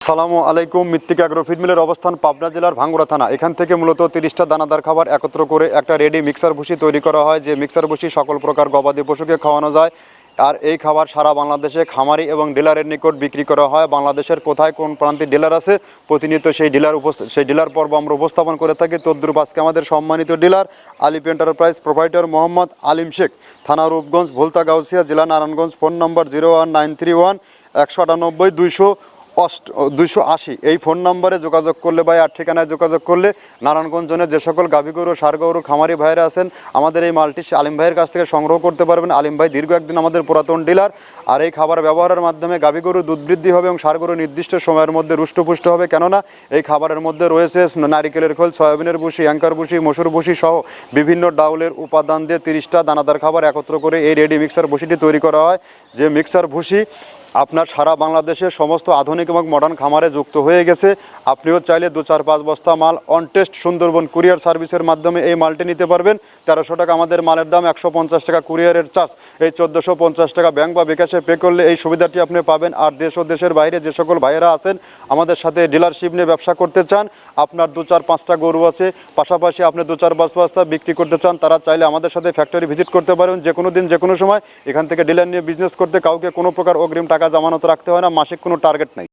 সালামু আলাইকুম। মৃত্তিকা অ্যাগ্রো ফিড মিলের অবস্থান পাবনা জেলার ভাঙ্গুড়া থানা। এখান থেকে মূলত 30টা দানাদার খাবার একত্র করে একটা রেডি মিক্সার ভুসি তৈরি করা হয়, যে মিক্সার ভুসি সকল প্রকার গবাদি পশুকে খাওয়ানো যায়। আর এই খাবার সারা বাংলাদেশে খামারি এবং ডিলারের নিকট বিক্রি করা হয়। বাংলাদেশের কোথায় কোন প্রান্তে ডিলার আছে প্রতিনিয়ত সেই ডিলার পর্ব আমরা উপস্থাপন করে থাকি। তদ্রুপ আজকে আমাদের সম্মানিত ডিলার আলিপ এন্টারপ্রাইজ প্রোপাইটার মোহাম্মদ আলিম শেখ, থানা রূপগঞ্জ, ভুলতা গাউসিয়া, জেলা নারায়ণগঞ্জ। ফোন নম্বর 01931 198 280। এই ফোন নম্বরে যোগাযোগ করলে বা আর ঠিকানায় যোগাযোগ করলে নারায়ণগঞ্জ জোনে যে সকল গাভী গরু ষাঁড় গরু খামারি ভাইরা আছেন আমাদের এই মালটি আলিম ভাইয়ের কাছ থেকে সংগ্রহ করতে পারবেন। আলিম ভাই দীর্ঘ একদিন আমাদের পুরাতন ডিলার। আর এই খাবার ব্যবহারের মাধ্যমে গাভী গরু দুধ বৃদ্ধি হবে এবং ষাঁড় গরু নির্দিষ্ট সময়ের মধ্যে রুষ্টপুষ্ট হবে, কেননা এই খাবারের মধ্যে রয়েছে নারিকেলের খোল, সয়াবিনের ভুসি, অ্যাঙ্কার ভুসি, মসুর ভুসি সহ বিভিন্ন ডাউলের উপাদান দিয়ে 30টা দানাদার খাবার একত্র করে এই রেডি মিক্সার ভুসিটি তৈরি করা হয়। যে মিক্সার ভুসি আপনার সারা বাংলাদেশের সমস্ত আধুনিক এবং মডার্ন খামারে যুক্ত হয়ে গেছে। আপনিও চাইলে 2-4-5 বস্তা মাল অন টেস্ট সুন্দরবন কুরিয়ার সার্ভিসের মাধ্যমে এই মালটি নিতে পারবেন। 1300 টাকা আমাদের মালের দাম, 150 টাকা কুরিয়ারের চার্জ, এই 1450 টাকা ব্যাংক বা বিকাশে পে করলে এই সুবিধাটি আপনি পাবেন। আর দেশ ও দেশের বাইরে যে সকল ভাইয়েরা আছেন আমাদের সাথে ডিলারশিপ নিয়ে ব্যবসা করতে চান, আপনার 2-4-5টা গরু আছে, পাশাপাশি আপনি 2-4-5 বস্তা বিক্রি করতে চান, তারা চাইলে আমাদের সাথে ফ্যাক্টরি ভিজিট করতে পারেন যে কোনো দিন যে কোনো সময়। এখান থেকে ডিলার নিয়ে বিজনেস করতে কাউকে কোনো প্রকার অগ্রিম টাকা জামানত রাখতে হয় না, মাসিক কোনো টার্গেট নাই।